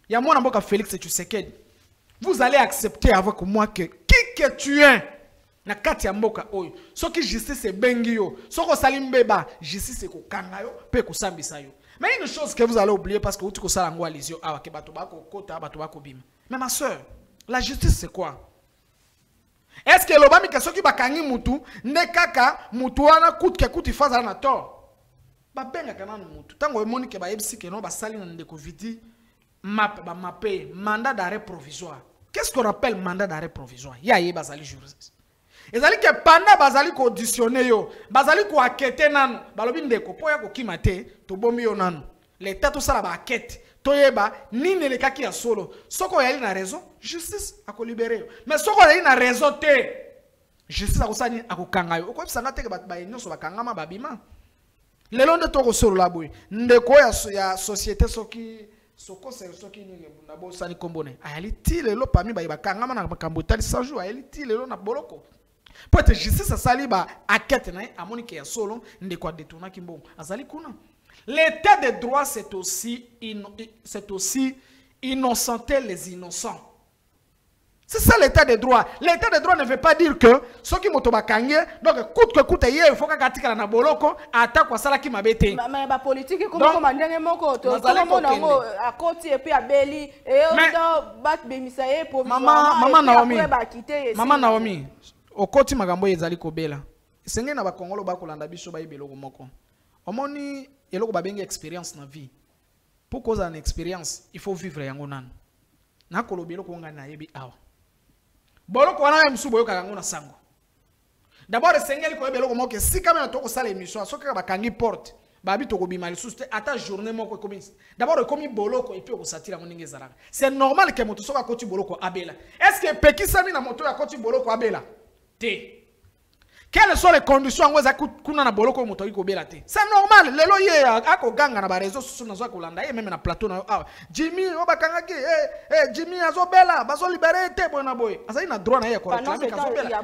ya mwana mboka Félix Tshisekedi vous allez accepter avec moi que qui que tu es na kati ya mboka oyo soki justice ebengi yo soko sali mbeba justice ekokanga yo pe kosambisa yo. Mais une chose que vous allez oublier parce que vous avez ça en lisio ah que bato bako kota bato bako bim. Mais ma soeur, la justice c'est quoi? Est-ce que l'obami que soki bakangi mutu ne kaka mutu wana coûte que coûte faza na tort? Ba benga kana mutu. Tango emoni ke ba yebisi ke no ba sali na ndeko vidi map ba mapé mandat d'arrêt provisoire. Qu'est-ce qu'on appelle mandat d'arrêt provisoire? Ya yeba sali juriste. Ezali ke panda bazali ko auditionner yo bazali ko akete nanu balobi ndeko po ya ko kimate to bombi yo nanu l'état to sala ba akete to yeba nini le kaki ya solo soko yali na raison justice ako libérer mais soko yali na raison te justice akosani akokanga yo ko bisanga te ke ba nyonso bakangama babima lelo nde to ko solo la boy ndeko ya société soki soko soki ni na bo sani kombone ayali ti lelo pami ba bakangama na makambo tali 100 jours ayali ti lelo na boloko. Peut-être justice asali ba akete na amoni ke ya solo ndeko détourna kimbongo azali kuna. L'état de droit c'est aussi innocenter les innocents. C'est ça l'état de droit. L'état de droit ne veut pas dire que ceux qui moto bakange donc coûte que coûte hier il faut katika na boloko ata kwa sala ki mabete. Mais ba politique comme ndenge moko to comme nango akoti et puis abeli et on bat bemisaye provisoirement Maman Naomi okoti magambo ezali kobela senge na bakongolo bakolanda biso bayibeloko moko omoni eloko babengi expérience na vie pour cause une expérience il faut vivre yango nanu na kolobelo ko ngana yebi awa boloko wana ya msubo yoka yango na sango d'abord senge liko yebeloko moko si kama na toko sala émission soka bakangi porte babi toko bima lisusu te ata journée moko ekomi d'abord ekomi boloko et puis okosatira moninge zalaka c'est normal que moto soka koti boloko abela est-ce que pekisami na moto ya koti boloko abela T. Quelles sont les conditions en weza kuna na boloko moto iko bela te? C'est normal. Lelo ye ako ganga na ba réseaux sociaux na zo kolanda ye même na plateau na Jimmy obakanga ki Jimmy azo bela bazo libérer te bona boy. Asa ina droit na ye ko réclamer kazo bela.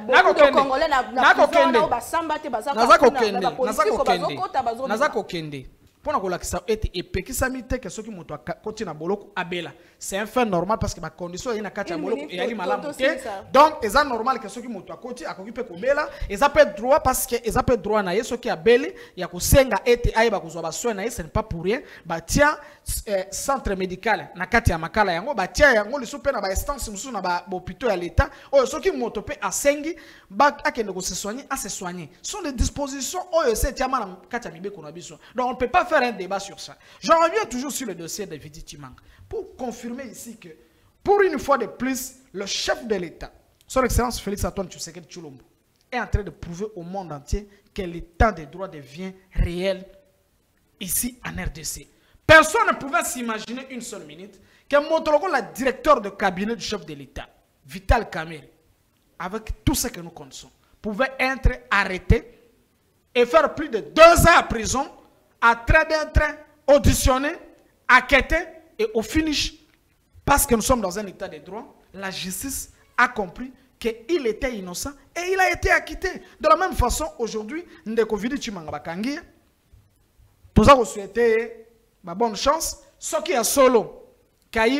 Nazako kende. Pona ko lakisa ete epekisami te ke soki moto akoti na boloko abela. C'est un fait normal parce que ma condition ina kati ya boloko et ali malamu te. Donc eza normal ke soki moto akoti akokipe ko bela, eza pe droit parce que eza pe droit na ye soki abele ya kosenga ete ayeba kozwa ba soin na ye, ce n'est pas pour rien. Ba tia centre médical na kati ya makala yango, ba tia yango liso pe na ba instance musu na ba hôpitaux ya l'état. Oyo soki moto pe asengi ba akende ko se soigner, à se soigner. Sont des dispositions oyo se tia na kati ya mibeko na biso. Donc on ne peut pas faire un débat sur ça. Je reviens toujours sur le dossier de Vidi Timang pour confirmer ici que, pour une fois de plus, le chef de l'État, son Excellence Félix Antoine Tshisekedi Tshilombo, est en train de prouver au monde entier que l'État des droits devient réel ici en RDC. Personne ne pouvait s'imaginer une seule minute que Montoloko, la directeur de cabinet du chef de l'État, Vital Kamerhe, avec tout ce que nous connaissons, pouvait être arrêté et faire plus de 2 ans en prison, à très bien auditionné, enquêté, et au finish, parce que nous sommes dans un état de droit, la justice a compris qu'il était innocent et il a été acquitté. De la même façon, aujourd'hui, Ndeko Vidi Tshimanga Bakangi, nous avons souhaité bonne chance. Ce qui est solo,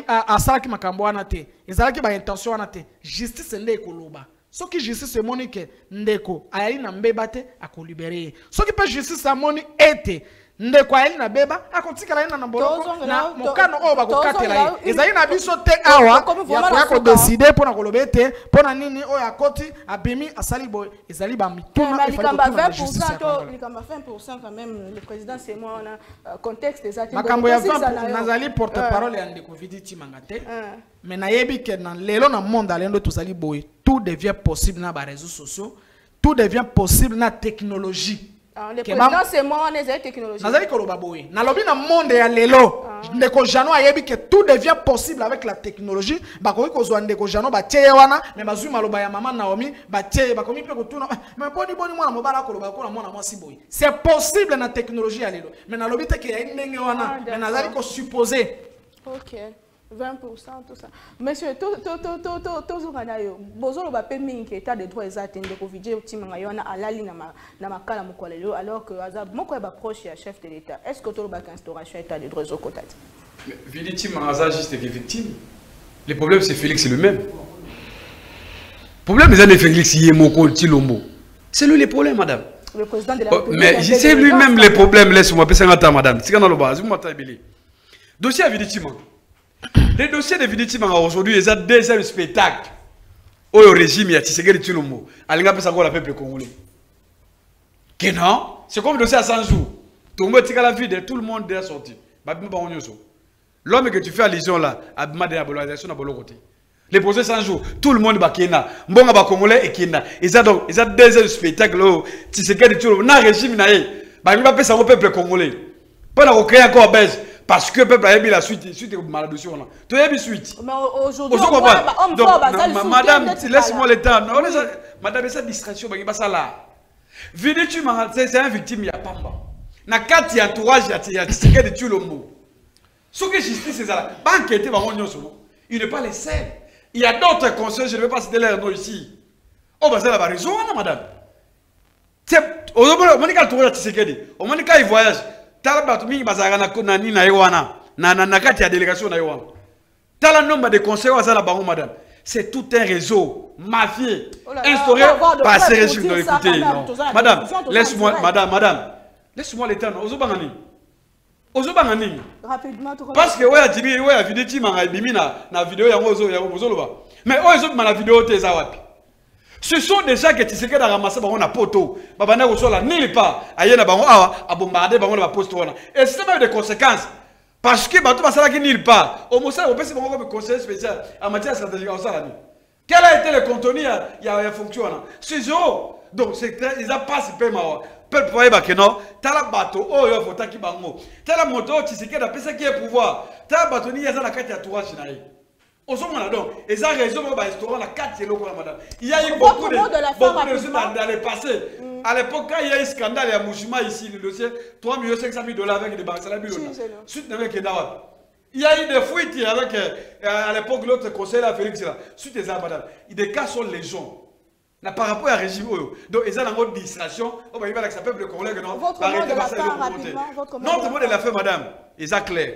à Salaki Makamboana, ils ont une intention à justice Ndeko Loba. Ce qui justice est monique Ndeko, Ayali Nambebate, à libérer. Ce qui peut justice à moni était. Ndeko ayeli na beba akotika la na boloko na mokano o bakokatela ezali na biso te awa ya ko décider pona kolobete pona nini o ya koti abimi asali boy ezali ba mituna likamba 20% likamba 20% quand même le président c'est moi on a contexte des actes makambo ya 20% nazali porte-parole ya Ndeko Vidi Tshimanga te mais nayebi que dans lelo na monde alendo tozali boy tout devient possible na ba réseaux sociaux tout devient possible na technologie. Le président c'est moi on est technologie. Nazali koloba boy. Na lobi na monde ya lelo. Ndeko Jano ayebi que tout devient possible avec la technologie. Bakoki kozwa Ndeko Jano ba tie wana mais bazui maloba ya mama Naomi ba tie bakomi pe kotuna mais boni mwana mobala koloba ko na mwana mwasi boy. C'est possible na technologie ya lelo. Mais na lobi te ke ya ndenge wana mais nazali ko supposer. OK. 20%, tout ça. Monsieur, tout Bozolo va permettre que l'état de droit exact de Covid à la ligne na makala mukolelo alors que azab moko ba proche ya chef de l'état. Est-ce que tout ba instauration état de droit au côté? Vidi Tshimanga juste que victime. Le problème c'est Félix lui-même. Le problème c'est Félix Yemoko Tshilombo. C'est lui le problème madame. Le président de la République. Mais c'est lui-même le problème laisse-moi passer un temps madame. C'est quand on le bas, vous m'entendez. Dossier à Vidi Tshimanga. Les dossiers de Vidi Tshimanga aujourd'hui, ils ont deuxième spectacle. Au régime, il y a Tshisekedi Tshilombo. Alinga pesa ko la peuple congolais. Que non? C'est comme le dossier à 100 jours. Tout le monde tika la vie de tout le monde est sorti. L'homme que tu fais allusion là, Abima de la polarisation à bolo côté. Les procès 100 jours, tout le monde va kena. Mbonga ba congolais et kena. Ils ont deuxième spectacle là. Tshisekedi Tshilombo na régime na ye. Ba ngi pesa ko peuple congolais. Pas la créer encore base. Parce que le peuple a eu la suite de maladie. Tu as eu la suite. Mais aujourd'hui, madame, laisse-moi le temps. Madame, c'est distraction. Vidi Tshimanga, c'est un victime, il y a Pamba. Na kati entourage, il y a Tshisekedi Tshilombo. Ce que justice, c'est ça. Il n'est pas le seul. Il y a d'autres conseils, je ne vais pas citer leur nom ici. Oh, bah, c'est la raison, madame. Au moment où il voyage, Talabatu mingi bazarana na nini na yowana na kati ya délégation na yowana. Tala nombre de conseillers à la bango madame. C'est tout un réseau mafieux instauré par ces régimes de l'écouter. Madame, laisse-moi madame. Laisse-moi le temps. Ozobangani. Rapidement tout. Parce que ouais Tibi ouais Vidi Tshimanga bimi na vidéo ya ngozo ya bozoloba. Mais ozo na vidéo te za wapi. Ce sont des gens qui Tshisekedi a ramassé na poto. Babana ko sola nulle part. Ayena bango awa a bombardé bango na poste wana. Et c'est même des conséquences. Parce que bato basala ki nulle part. Au Moussa au pesi bango comme conseiller spécial en matière stratégique au sala ni. Quel a été le contenu il y a fonction là. C'est zéro. Donc c'est ils a pas ce paiement. Peuple voyez ba que non. Tala bato oh yo fotaki bango. Tala moto Tshisekedi a pesa qui est pouvoir. Tala bato ni yaza na kati ya tourage na ye. Donc, et ça raison pour restaurant la 4 madame. Il y a eu beaucoup de choses dans le passé. À l'époque, quand il y a eu un scandale à Mouchima ici, le dossier, 3 500 000 $ avec des banques. Suite avec il y a eu des fuites avec, à l'époque, l'autre conseiller, Félix. Suite à ça, madame. Des cas sont légion. Par rapport à régime, donc ils ont une distraction. On va y voir avec sa peuple congolais que non. Votre mot de la fin, rapidement. Notre mot de la fin, madame, est clair.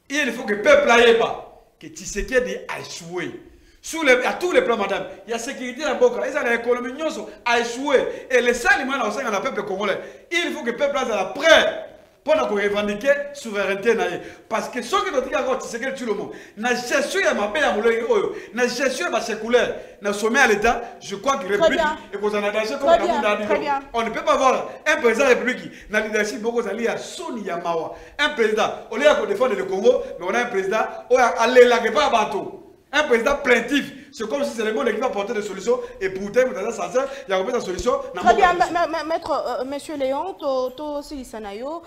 Il faut que le peuple n'aille pas. Que Tshisekedi a échoué. À tous les plans, madame, il y a sécurité dans le Boka, il y a l'économie a échoué. Et les seuls moyens dans le peuple congolais, il faut que le peuple soit prêt pour revendiquer la souveraineté. Parce que ceux qui ont dit Tshisekedi Tshilombo, na gestion ya mabe ya mulongi oyo, na gestion ya séculaire, na sommet à l'État, je crois que République est pour en danger comme on ne peut pas voir un président de la République qui n'a leadership beaucoup d'alliés à Soni Yamawa. Un président, au lieu de défendre le Congo, mais on a un président qui a l'air pas bateau. Un président plaintif, c'est comme si c'est le monde qui va porter des solutions et pourtant, vous avez sincère, il y a des solutions. Très bien, maître, monsieur Léon, aussi Lisanayo,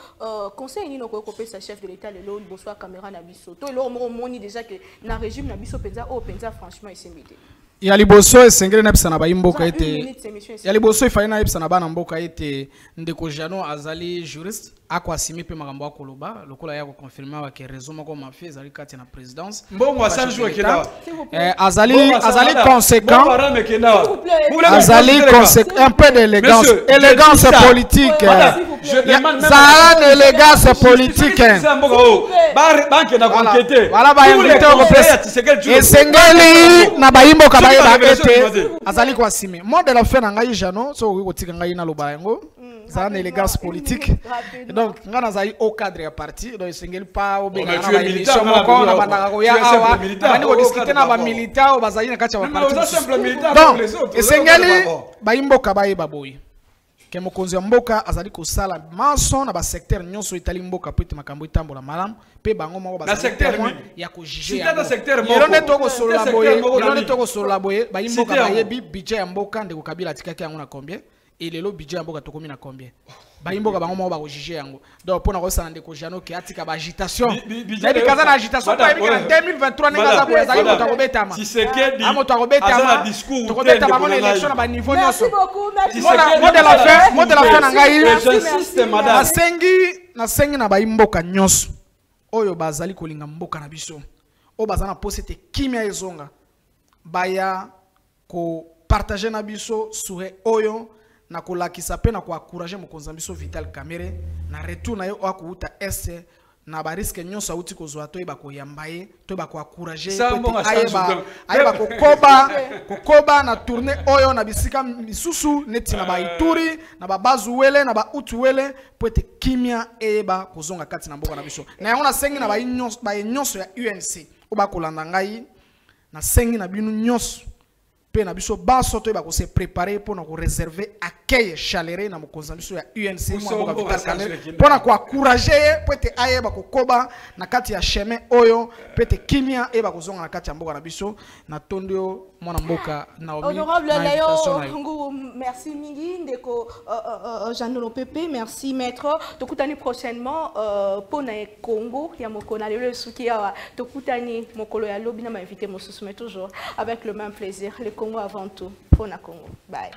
conseil ni noko kopé sa chef de l'État le lot bonsoir caméra na biso. To lo moni déjà que na régime na biso penza franchement il s'est mis. ya liboso esengeli na bisa na baimboka ete ya liboso ifali na bisa na bana mboka ete ndeko Jano azali juriste ako asimi pe makambo akoloba lokola ya ko confirmer wa ke raison moko mafia ezali kati na présidence mbongo asali jour kenda azali conséquent azali conséquent un peu d'élégance élégance politique ça l'élégance politique voilà ba invité au presse esengeli na baimboka ete azali kwa simi moi de la fin na ngai Jano so ko tika ngai na loba yango ça une élégance politique donc ngana zali au cadre ya parti donc esengeli pa obenga na émission moko na bandaka ko ya awa bandi ko discuter na ba militaire o bazali na kati ya parti donc esengeli baimboka bayeba boy ke mokonzi ya mboka azali kosala maso na ba secteur nyonso itali mboka po ete makambo itambola malamu pe bango moko bazali ya ko juger ya elonde toko solola boye baimboka bayebi budget ya mboka ndeko Kabila atikaki yango na combien et lelo budget ya mboka tokomi na combien baimboka bango moko ba ko juger yango donc pona ko sala ndeko Jano ke atika ba agitation yebi kaza na agitation pa yebi na 2023 ninga za boye zali moto akobetama amoto akobetama tokobeta bango na election na ba niveau nyonso modèle la fin na ngai nasengi na baimboka nyonso oyo bazali kolinga mboka na biso oyo bazana pose te kimia ezonga baya ko partager na biso sure oyo na kolakisa pe na ko encourager mokonzi biso Vital Kamerhe na retour na yo akuuta este na ba risque nyonso auti kozwa to ba ko yambaye to ba ko encourager ayeba kokoba na tourner oyo na bisika misusu neti na ba Ituri na ba Bazuwele na ba Utuwele poete kimia eba kozonga kati na mboka na biso na yango na sengi na ba nyonso ya UNC oba kolanda ngai na sengi na binu nyonso pe na biso baso to ba ko se préparer pour na ko réserver accueil chaleureux na mokonzi biso ya UNC mwa Vital Kamerhe pour na ko encourager poete ayeba kokoba na kati ya chemin oyo pete kimia eba kozonga na kati ya mboka na biso na tondio mwana mboka Naomi. Honorable Layo Ngou, merci mingi ndeko Jano Pepe, merci maître. Tokutani prochainement pour na Congo ya mokona le suki ya tokutani mokolo ya lobi na ma invité mosusu mais toujours avec le même plaisir. Le Congo avant tout. Pour na Congo. Bye.